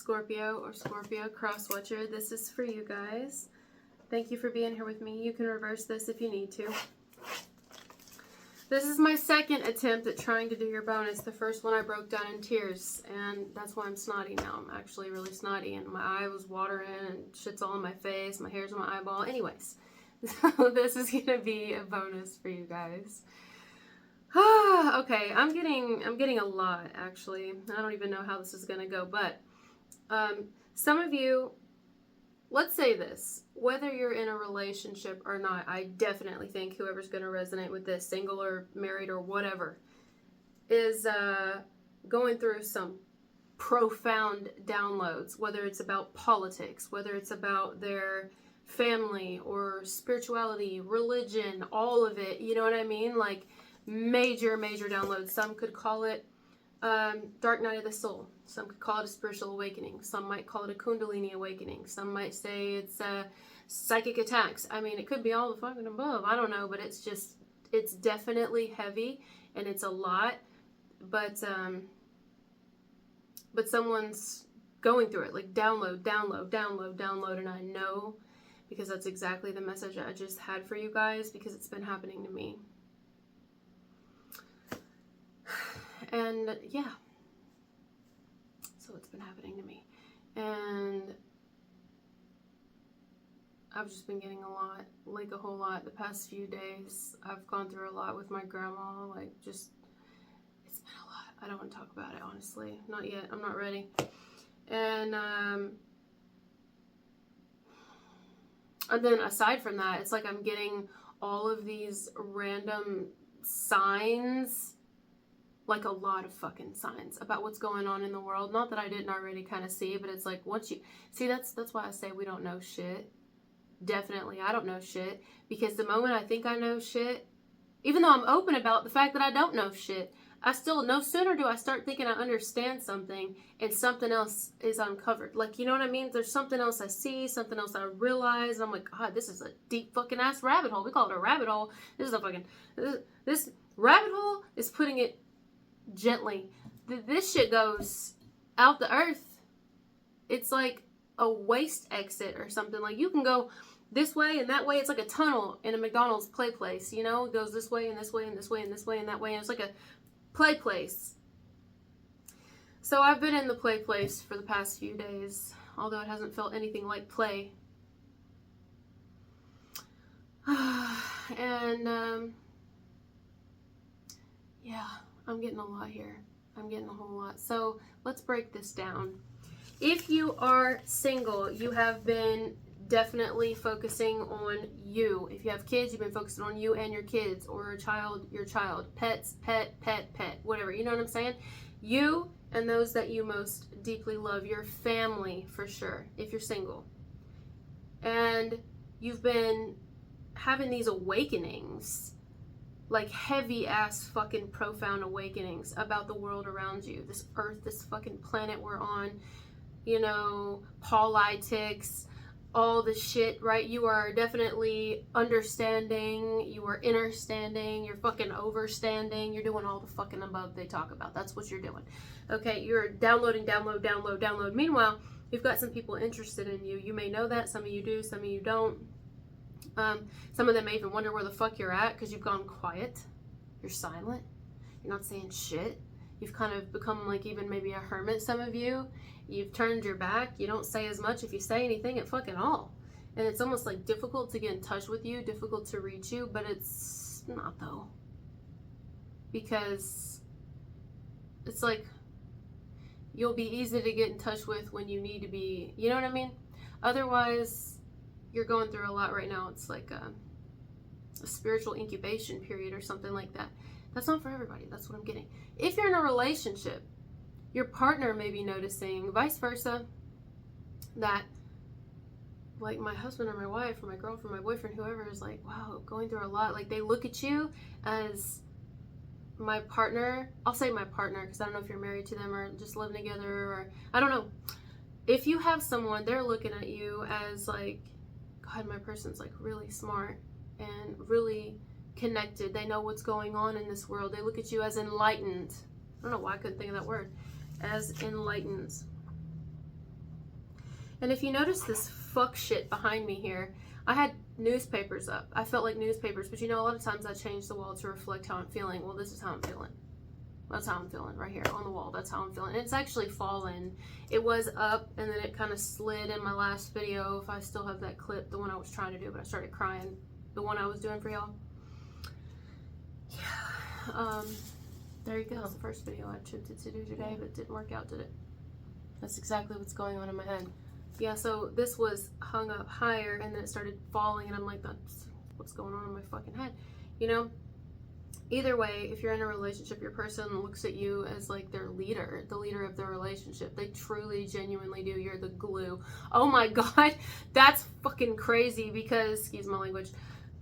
Scorpio or Scorpio cross-watcher, this is for you guys. Thank you for being here with me. You can reverse this if you need to. This is my second attempt at trying to do your bonus. The first one I broke down in tears, and that's why I'm snotty now. I'm actually really snotty, and my eye was watering, and shit's all in my face, my hair's on my eyeball. Anyways, so this is going to be a bonus for you guys. Okay, I'm getting a lot, actually. I don't even know how this is going to go, but some of you, let's say this, whether you're in a relationship or not, I definitely think whoever's going to resonate with this, single or married or whatever, is going through some profound downloads, whether it's about politics, whether it's about their family or spirituality, religion, all of it, you know what I mean? Like, major downloads. Some could call it dark night of the soul. Some could call it a spiritual awakening. Some might call it a kundalini awakening. Some might say it's psychic attacks. I mean, it could be all the fucking above. I don't know, but it's definitely heavy and it's a lot. But someone's going through it, like download, and I know because that's exactly the message I just had for you guys, because it's been happening to me. And yeah, so it's been happening to me, and I've just been getting a lot, like a whole lot. The past few days I've gone through a lot with my grandma, like just, it's been a lot. I don't want to talk about it, honestly, not yet. I'm not ready. And then aside from that, it's like I'm getting all of these random signs, like a lot of fucking signs about what's going on in the world. Not that I didn't already kind of see, but it's like once you see, that's why I say we don't know shit. Definitely I don't know shit, because the moment I think I know shit, even though I'm open about the fact that I don't know shit, I still, no sooner do I start thinking I understand something and something else is uncovered. Like, you know what I mean? There's something else I see, something else I realize, and I'm like, God, this is a deep fucking ass rabbit hole. We call it a rabbit hole. This is a fucking, this rabbit hole is putting it gently. This shit goes out the earth. It's like a waste exit or something. Like, you can go this way and that way. It's like a tunnel in a McDonald's play place, you know? It goes this way and this way and this way and this way and that way, and it's like a play place. So I've been in the play place for the past few days, although it hasn't felt anything like play. And yeah, I'm getting a lot here. I'm getting a whole lot. So let's break this down. If you are single, you have been definitely focusing on you. If you have kids, you've been focusing on you and your kids, or a child, your child, pets, pet, whatever. You know what I'm saying? You and those that you most deeply love, your family for sure, if you're single. And you've been having these awakenings, like heavy ass fucking profound awakenings about the world around you, this earth, this fucking planet we're on, you know, politics, all the shit, right? You are definitely understanding, you are understanding, you're fucking overstanding, you're doing all the fucking above they talk about. That's what you're doing. Okay, you're downloading, download. Meanwhile, you've got some people interested in you. You may know that, some of you do, some of you don't. Some of them may even wonder where the fuck you're at, because you've gone quiet, you're silent, you're not saying shit. You've kind of become like even maybe a hermit, some of you. You've turned your back. You don't say as much, if you say anything at fucking all. And it's almost like difficult to get in touch with you, difficult to reach you, but it's not though. Because it's like you'll be easy to get in touch with when you need to be, you know what I mean? Otherwise, you're going through a lot right now. It's like a spiritual incubation period or something like that. That's not for everybody. That's what I'm getting. If you're in a relationship, your partner may be noticing, vice versa, that like my husband or my wife or my girlfriend, my boyfriend, whoever is like, wow, going through a lot. Like, they look at you as my partner. I'll say my partner because I don't know if you're married to them or just living together, or I don't know. If you have someone, they're looking at you as like, God, my person's like really smart and really connected. They know what's going on in this world. They look at you as enlightened. I don't know why I couldn't think of that word. As enlightened. And if you notice this fuck shit behind me here, I had newspapers up. I felt like newspapers, but you know, a lot of times I change the wall to reflect how I'm feeling. Well, this is how I'm feeling. That's how I'm feeling right here on the wall. That's how I'm feeling. It's actually fallen. It was up and then it kind of slid in my last video. If I still have that clip, the one I was trying to do, but I started crying. The one I was doing for y'all. Yeah. There you go. That's the first video I attempted to do today, but it didn't work out, did it? That's exactly what's going on in my head. Yeah, so this was hung up higher and then it started falling and I'm like, that's what's going on in my fucking head. You know? Either way, if you're in a relationship, your person looks at you as like their leader, the leader of the relationship. They truly, genuinely do. You're the glue. Oh my God, that's fucking crazy because, excuse my language,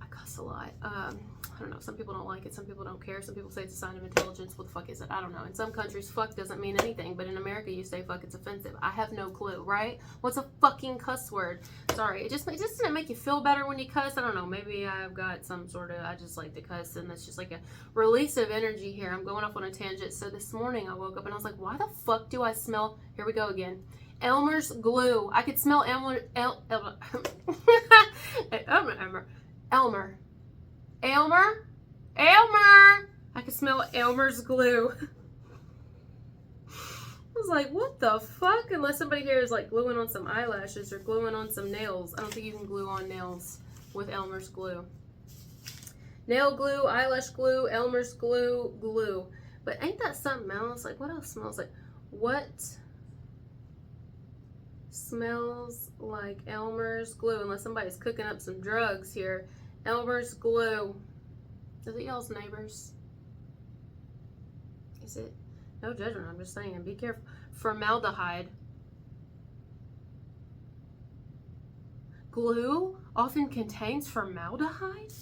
I cuss a lot. I don't know, some people don't like it, some people don't care, some people say it's a sign of intelligence. What the fuck is it? I don't know. In some countries, fuck doesn't mean anything, but in America, you say fuck, it's offensive. I have no clue, right? What's a fucking cuss word? Sorry, it just doesn't make you feel better when you cuss. I don't know, maybe I've got some sort of, I just like to cuss, and that's just like a release of energy here. I'm going off on a tangent. So this morning, I woke up and I was like, why the fuck do I smell, here we go again, Elmer's glue. I could smell Elmer. I could smell Elmer's glue. I was like, what the fuck? Unless somebody here is like gluing on some eyelashes or gluing on some nails. I don't think you can glue on nails with Elmer's glue. Nail glue, eyelash glue, Elmer's glue, glue. But ain't that something else? Like, what else smells like? What smells like Elmer's glue? Unless somebody's cooking up some drugs here. Elmer's glue. Is it y'all's neighbors? Is it? No judgment, I'm just saying. Be careful. Formaldehyde. Glue often contains formaldehyde?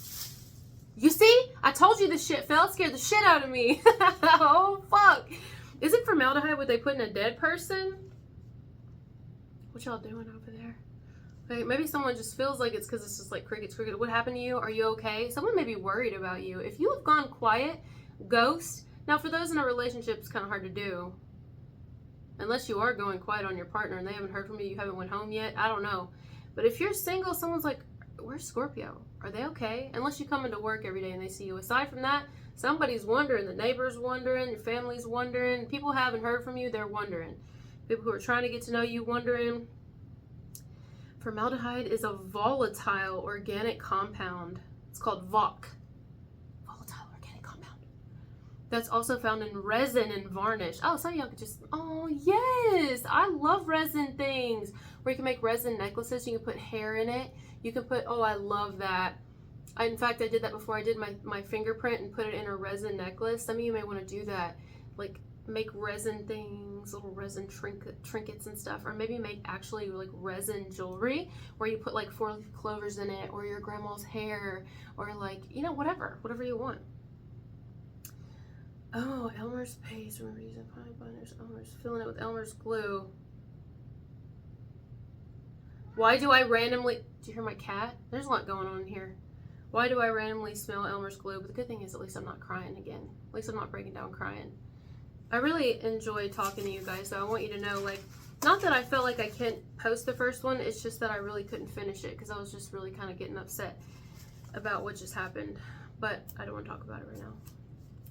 You see? I told you this shit fell. Scared the shit out of me. Oh, fuck. Isn't formaldehyde what they put in a dead person? What y'all doing over there? Okay, maybe someone just feels like it's because it's just like crickets. What happened to you? Are you okay? Someone may be worried about you. If you have gone quiet, ghost. Now, for those in a relationship, it's kind of hard to do. Unless you are going quiet on your partner and they haven't heard from you, you haven't went home yet. I don't know. But if you're single, someone's like, where's Scorpio? Are they okay? Unless you come into work every day and they see you. Aside from that, somebody's wondering. The neighbor's wondering. Your family's wondering. People haven't heard from you. They're wondering. People who are trying to get to know you wondering. Formaldehyde is a volatile organic compound. It's called VOC. Volatile organic compound. That's also found in resin and varnish. Oh, some of y'all could just, oh yes, I love resin things. Where you can make resin necklaces. You can put hair in it. You can put, oh, I love that. In fact, I did that before. I did my fingerprint and put it in a resin necklace. Some of you may want to do that. Like, make resin things, little resin trinkets and stuff, or maybe make actually like resin jewelry where you put like 4-leaf clovers in it, or your grandma's hair, or like, you know, whatever you want. Oh, Elmer's paste. Remember using pine binders. Elmer's filling it with Elmer's glue. Why do I randomly? Do you hear my cat? There's a lot going on here. Why do I randomly smell Elmer's glue? But the good thing is, at least I'm not crying again. At least I'm not breaking down crying. I really enjoy talking to you guys, so I want you to know, like, not that I felt like I can't post the first one, it's just that I really couldn't finish it because I was just really kind of getting upset about what just happened. But I don't want to talk about it right now.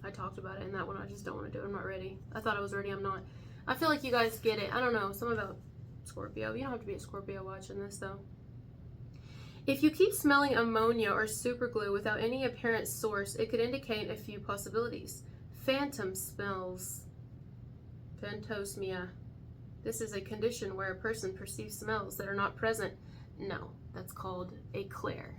I talked about it in that one. I just don't want to do it. I'm not ready. I thought I was ready. I'm not. I feel like you guys get it. I don't know. Something about Scorpio. You don't have to be a Scorpio watching this, though. If you keep smelling ammonia or super glue without any apparent source, it could indicate a few possibilities. Phantom smells. Phantosmia. This is a condition where a person perceives smells that are not present. No, that's called a clair.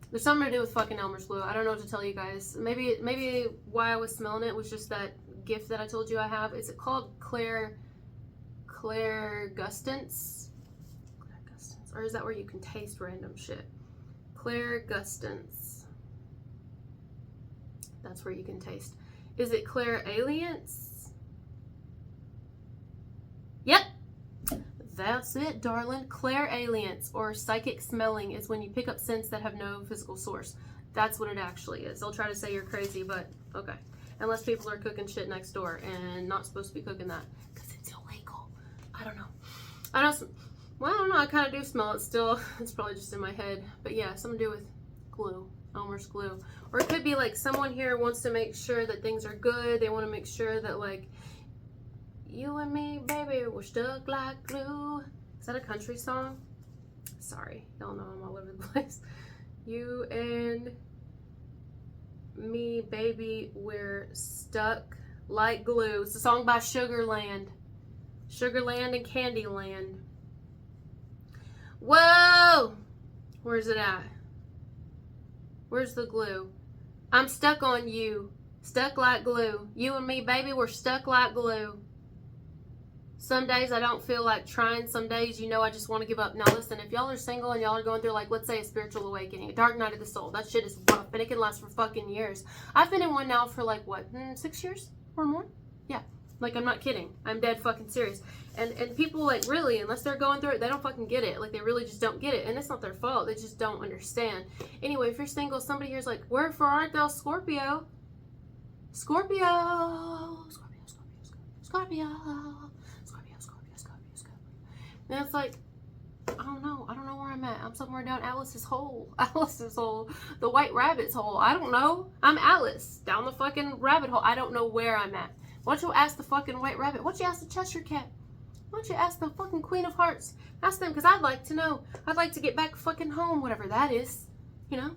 There's something to do with fucking Elmer's glue. I don't know what to tell you guys. Maybe why I was smelling it was just that gift that I told you I have. Is it called clairgustance? Or is that where you can taste random shit? Clairgustance. That's where you can taste. Is it clairalience? Yep. That's it, darling. Clairalience, or psychic smelling, is when you pick up scents that have no physical source. That's what it actually is. They'll try to say you're crazy, but okay. Unless people are cooking shit next door and not supposed to be cooking that because it's illegal. I don't know. I don't, well, I don't know, I kind of do smell it still. It's probably just in my head. But yeah, something to do with glue, Elmer's glue. Or it could be like someone here wants to make sure that things are good. They want to make sure that like, you and me, baby, we're stuck like glue. Is that a country song? Sorry, y'all know I'm all over the place. You and me, baby, we're stuck like glue. It's a song by Sugarland. Sugarland and Candyland. Whoa! Where's it at? Where's the glue? I'm stuck on you. Stuck like glue. You and me, baby, we're stuck like glue. Some days I don't feel like trying. Some days, you know, I just want to give up. Now listen, if y'all are single and y'all are going through, like, let's say a spiritual awakening, a dark night of the soul, that shit is rough and it can last for fucking years. I've been in one now for like, what, 6 years or more? Yeah. Like, I'm not kidding. I'm dead fucking serious. And people, like, really, unless they're going through it, they don't fucking get it. Like, they really just don't get it. And it's not their fault. They just don't understand. Anyway, if you're single, somebody here's like, wherefore art thou, Scorpio? Scorpio. Scorpio, Scorpio, Scorpio, Scorpio. And it's like, I don't know where I'm at. I'm somewhere down Alice's hole. Alice's hole. The white rabbit's hole. I don't know. I'm Alice. Down the fucking rabbit hole. I don't know where I'm at. Why don't you ask the fucking white rabbit? Why don't you ask the Cheshire Cat? Why don't you ask the fucking Queen of Hearts? Ask them, because I'd like to know. I'd like to get back fucking home, whatever that is. You know?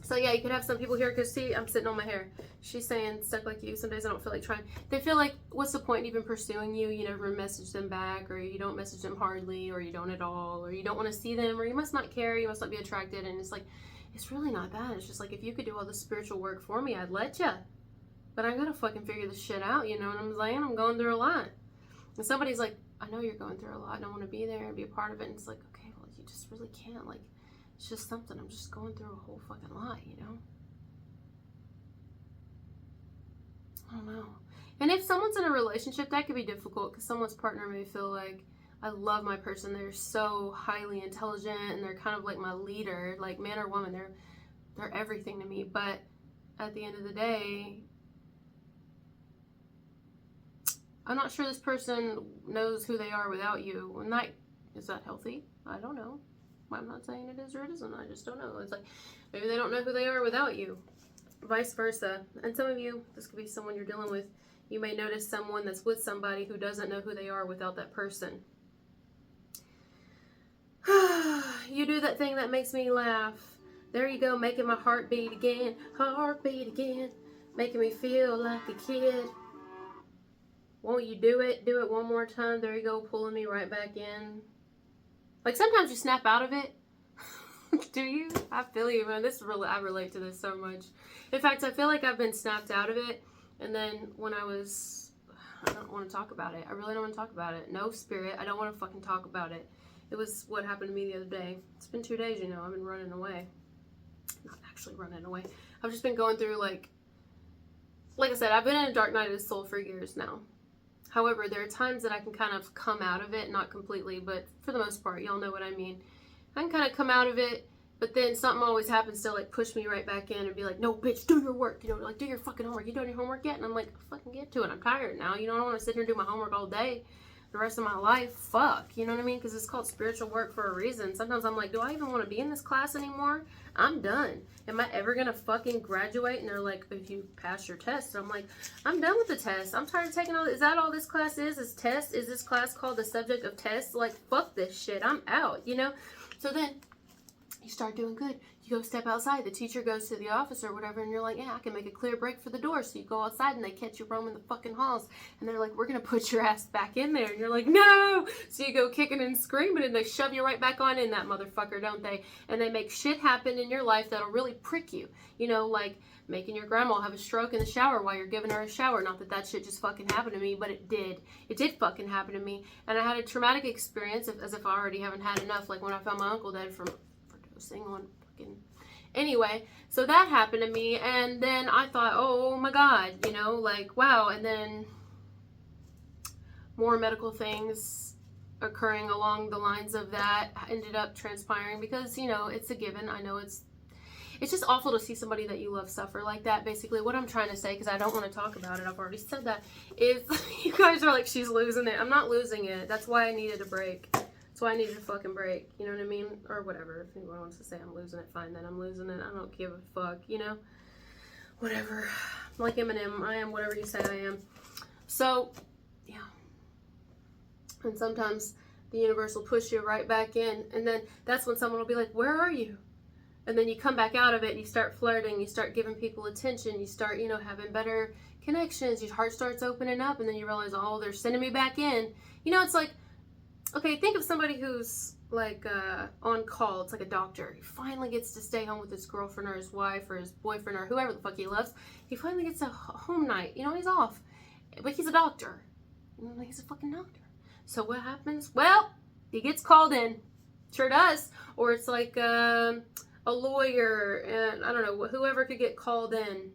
So yeah, you could have some people here, because see, I'm sitting on my hair. She's saying, stuck like you. Some days I don't feel like trying. They feel like, what's the point in even pursuing you? You never message them back, or you don't message them hardly, or you don't at all, or you don't want to see them, or you must not care, you must not be attracted. And it's like, it's really not that. It's just like, if you could do all the spiritual work for me, I'd let you. But I gotta fucking figure this shit out, you know what I'm saying? I'm going through a lot. And somebody's like, I know you're going through a lot. I don't want to be there and be a part of it. And it's like, okay, well, you just really can't. Like, it's just something. I'm just going through a whole fucking lot, you know? I don't know. And if someone's in a relationship, that could be difficult because someone's partner may feel like, I love my person. They're so highly intelligent and they're kind of like my leader, like man or woman. They're everything to me. But at the end of the day, I'm not sure this person knows who they are without you. And that, is that healthy? I don't know. I'm not saying it is or it isn't. I just don't know. It's like, maybe they don't know who they are without you. Vice versa. And some of you, this could be someone you're dealing with. You may notice someone that's with somebody who doesn't know who they are without that person. You do that thing that makes me laugh. There you go, making my heart beat again. Heartbeat again. Making me feel like a kid. Won't you do it? Do it one more time. There you go, pulling me right back in. Like sometimes you snap out of it. Do you? I feel you, man. I relate to this so much. In fact, I feel like I've been snapped out of it. And then when I don't want to talk about it. I really don't want to talk about it. No, spirit. I don't want to fucking talk about it. It was what happened to me the other day. It's been 2 days, you know. I've been running away. Not actually running away. I've just been going through like I said, I've been in a dark night of the soul for years now. However, there are times that I can kind of come out of it, not completely, but for the most part, y'all know what I mean. I can kind of come out of it, but then something always happens to like push me right back in and be like, no, bitch, do your work, you know, like do your fucking homework. You done your homework yet? And I'm like, fucking get to it. I'm tired now. You know, I don't want to sit here and do my homework all day, the rest of my life. Fuck, you know what I mean? Because it's called spiritual work for a reason. Sometimes I'm like, do I even want to be in this class anymore? I'm done. Am I ever gonna fucking graduate? And they're like, if you pass your test. I'm like, I'm done with the test. I'm tired of taking all. Is that all this class is tests? Is this class called the subject of tests? Like, fuck this shit. I'm out, you know? So then you start doing good. You go step outside. The teacher goes to the office or whatever, and you're like, yeah, I can make a clear break for the door. So you go outside, and they catch you roaming the fucking halls. And they're like, we're going to put your ass back in there. And you're like, no! So you go kicking and screaming, and they shove you right back on in that motherfucker, don't they? And they make shit happen in your life that'll really prick you. You know, like making your grandma have a stroke in the shower while you're giving her a shower. Not that that shit just fucking happened to me, but it did. It did fucking happen to me. And I had a traumatic experience, as if I already haven't had enough. Like when I found my uncle dead for dosing on fucking... Anyway, so that happened to me, and then I thought, oh my god, you know, like, wow. And then more medical things occurring along the lines of that ended up transpiring because, you know, it's a given. I know it's It's just awful to see somebody that you love suffer like that. Basically, what I'm trying to say, because I don't want to talk about it, I've already said that, is you guys are like, she's losing it. I'm not losing it. That's why I needed a break. That's why I needed a fucking break. You know what I mean? Or whatever. If anyone wants to say I'm losing it, fine, then I'm losing it. I don't give a fuck, you know? Whatever. Like Eminem, I am whatever you say I am. So, yeah. And sometimes the universe will push you right back in, and then that's when someone will be like, where are you? And then you come back out of it, you start flirting, you start giving people attention, you start, you know, having better connections, your heart starts opening up, and then you realize, oh, they're sending me back in. You know, it's like, okay, think of somebody who's like on call. It's like a doctor. He finally gets to stay home with his girlfriend or his wife or his boyfriend or whoever the fuck he loves. He finally gets a home night. You know, he's off. But he's a doctor. He's a fucking doctor. So what happens? Well, he gets called in. Sure does. Or it's like a lawyer and I don't know, whoever could get called in.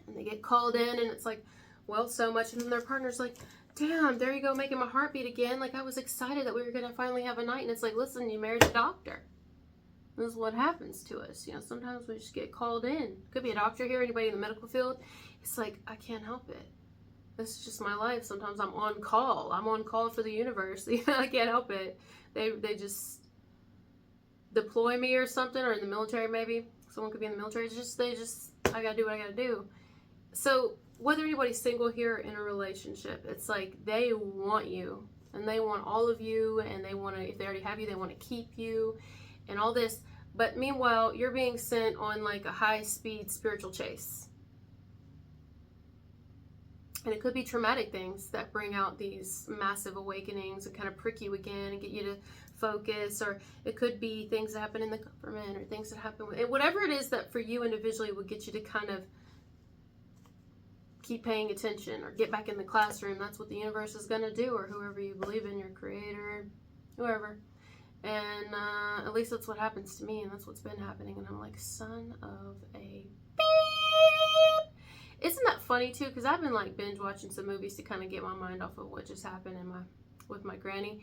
And they get called in and it's like, well, so much. And then their partner's like, damn, there you go, making my heart beat again. Like, I was excited that we were going to finally have a night. And it's like, listen, you married a doctor. This is what happens to us. You know, sometimes we just get called in. Could be a doctor here, anybody in the medical field. It's like, I can't help it. This is just my life. Sometimes I'm on call. I'm on call for the universe. I can't help it. They just deploy me or something, or in the military maybe. Someone could be in the military. I gotta do what I gotta do. So whether anybody's single here or in a relationship, it's like they want you. And they want all of you. And they want to, if they already have you, they want to keep you. And all this. But meanwhile, you're being sent on like a high-speed spiritual chase. And it could be traumatic things that bring out these massive awakenings and kind of prick you again and get you to focus. Or it could be things that happen in the government or things that happen with whatever it is that for you individually would get you to kind of keep paying attention or get back in the classroom. That's what the universe is going to do, or whoever you believe in, your creator, whoever. And at least that's what happens to me, and that's what's been happening. And I'm like, son of a beep. Isn't that funny too? Because I've been like binge watching some movies to kind of get my mind off of what just happened with my granny.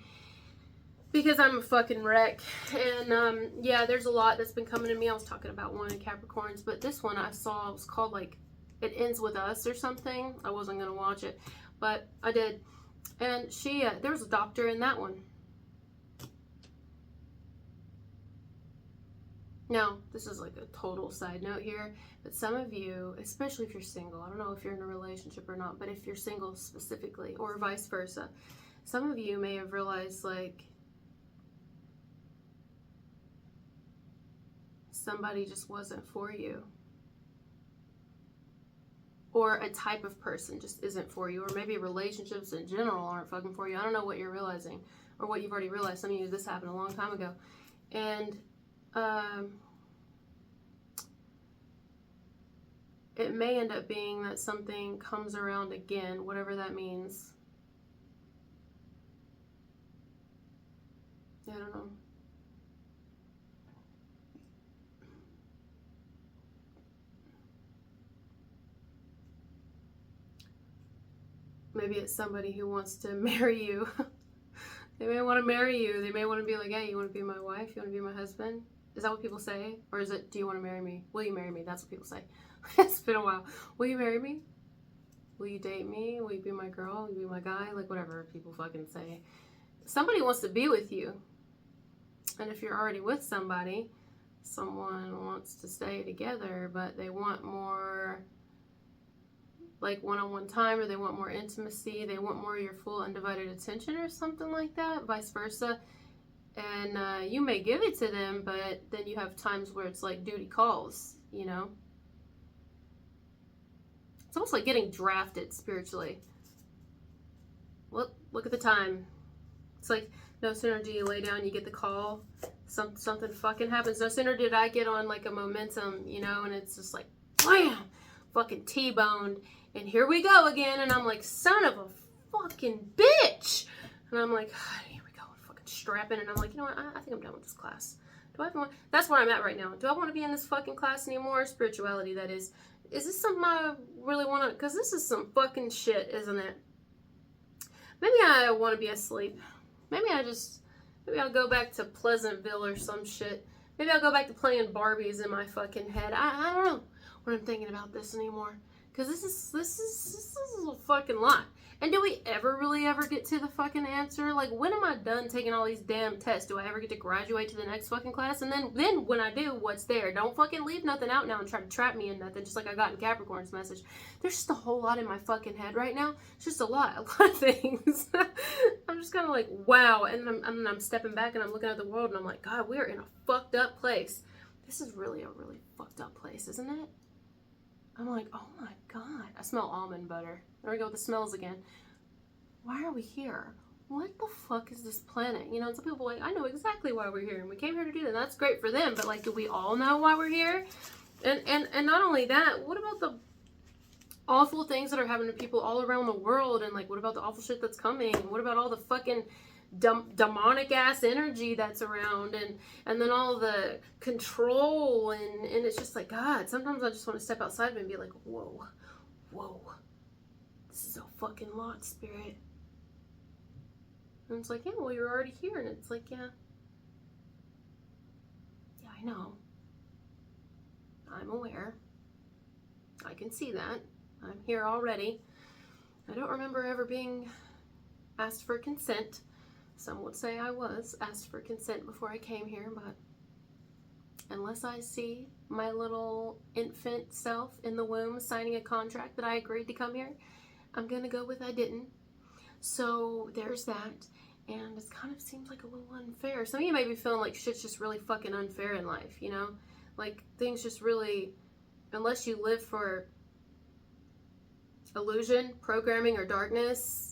Because I'm a fucking wreck. And yeah, there's a lot that's been coming to me. I was talking about one in Capricorns, but this one I saw was called like It Ends With Us or something. I wasn't gonna watch it, but I did. And she, there was a doctor in that one. Now, this is like a total side note here, but some of you, especially if you're single, I don't know if you're in a relationship or not, but if you're single specifically, or vice versa, some of you may have realized like somebody just wasn't for you. Or a type of person just isn't for you. Or maybe relationships in general aren't fucking for you. I don't know what you're realizing. Or what you've already realized. Some of you, this happened a long time ago. And it may end up being that something comes around again. Whatever that means. I don't know. Maybe it's somebody who wants to marry you. They may want to marry you. They may want to be like, hey, you want to be my wife? You want to be my husband? Is that what people say? Or is it, do you want to marry me? Will you marry me? That's what people say. It's been a while. Will you marry me? Will you date me? Will you be my girl? Will you be my guy? Like whatever people fucking say. Somebody wants to be with you. And if you're already with somebody, someone wants to stay together, but they want more like one-on-one time, or they want more intimacy, they want more of your full undivided attention or something like that, vice versa. And you may give it to them, but then you have times where it's like duty calls, you know? It's almost like getting drafted spiritually. Look at the time. It's like no sooner do you lay down, you get the call, something fucking happens. No sooner did I get on like a momentum, you know, and it's just like, blam, fucking T-boned. And here we go again. And I'm like, son of a fucking bitch. And I'm like, here we go, fucking strapping. And I'm like, you know what? I think I'm done with this class. Do I even want? That's where I'm at right now. Do I want to be in this fucking class anymore? Spirituality, that is. Is this something I really want to? Because this is some fucking shit, isn't it? Maybe I want to be asleep. Maybe I'll go back to Pleasantville or some shit. Maybe I'll go back to playing Barbies in my fucking head. I don't know what I'm thinking about this anymore. Because this is a fucking lot. And do we ever really ever get to the fucking answer? Like, when am I done taking all these damn tests? Do I ever get to graduate to the next fucking class? And then when I do, what's there? Don't fucking leave nothing out now and try to trap me in nothing, just like I got in Capricorn's message. There's just a whole lot in my fucking head right now. It's just a lot of things. I'm just kind of like, wow. And I'm stepping back and I'm looking at the world and I'm like, God, we are in a fucked up place. This is really a really fucked up place, isn't it? I'm like, oh my God. I smell almond butter. There we go with the smells again. Why are we here? What the fuck is this planet? You know, and some people are like, I know exactly why we're here. And we came here to do that. That's great for them. But like, do we all know why we're here? And not only that, what about the awful things that are happening to people all around the world? And like, what about the awful shit that's coming? And what about all the fucking demonic ass energy that's around, and then all the control, and it's just like, God, sometimes I just want to step outside of it and be like, whoa, this is a fucking lot, Spirit. And it's like, yeah, well, you're already here. And it's like, yeah, I know, I'm aware, I can see that, I'm here already. I don't remember ever being asked for consent. Some would say I was asked for consent before I came here, but unless I see my little infant self in the womb signing a contract that I agreed to come here, I'm gonna go with I didn't. So there's that, and it kind of seems like a little unfair. Some of you may be feeling like shit's just really fucking unfair in life, you know? Like, things just really, unless you live for illusion, programming, or darkness,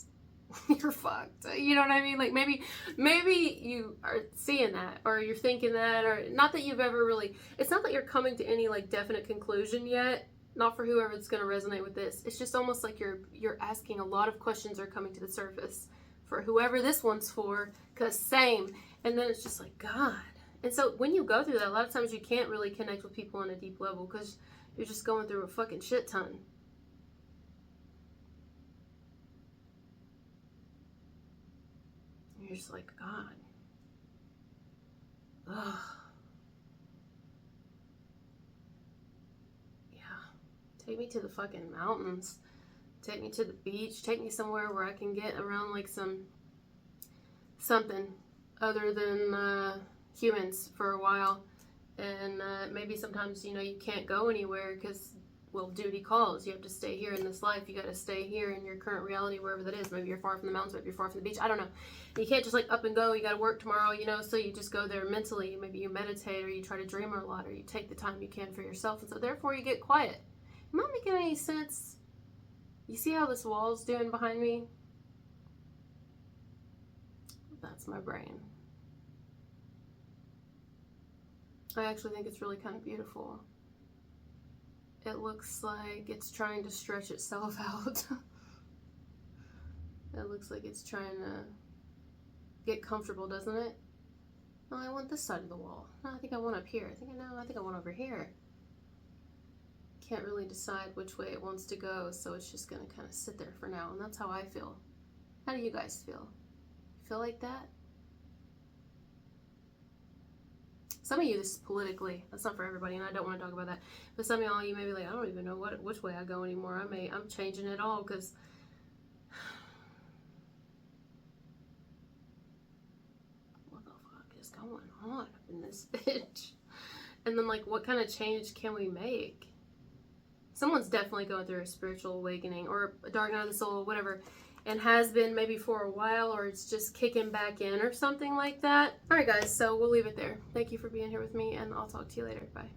you're fucked. You know what I mean? Like, maybe you are seeing that, or you're thinking that, or not that you've ever really, it's not that you're coming to any like definite conclusion yet, not for whoever's going to resonate with this. It's just almost like you're asking, a lot of questions are coming to the surface for whoever this one's for, because same. And then it's just like, God. And so when you go through that, a lot of times you can't really connect with people on a deep level because you're just going through a fucking shit ton. You're just like, God. Ugh. Yeah. Take me to the fucking mountains. Take me to the beach. Take me somewhere where I can get around like something other than humans for a while. And maybe sometimes, you know, you can't go anywhere because, well, duty calls. You have to stay here in this life. You got to stay here in your current reality, wherever that is. Maybe you're far from the mountains, maybe you're far from the beach. I don't know. You can't just like up and go. You got to work tomorrow, you know, so you just go there mentally. Maybe you meditate, or you try to dream a lot, or you take the time you can for yourself. And so therefore you get quiet. Am I making any sense? You see how this wall's doing behind me? That's my brain. I actually think it's really kind of beautiful. It looks like it's trying to stretch itself out. It looks like it's trying to get comfortable, doesn't it? Oh, I want this side of the wall. No, I think I want up here. I think I want over here. Can't really decide which way it wants to go, so it's just gonna kind of sit there for now, and that's how I feel. How do you guys feel? Feel like that? Some of you, this is politically. That's not for everybody, and I don't want to talk about that. But some of y'all, you may be like, I don't even know which way I go anymore. I'm changing it all because what the fuck is going on up in this bitch? And then, like, what kind of change can we make? Someone's definitely going through a spiritual awakening or a dark night of the soul, whatever, and has been maybe for a while, or it's just kicking back in or something like that. All right, guys, so we'll leave it there. Thank you for being here with me, and I'll talk to you later. Bye.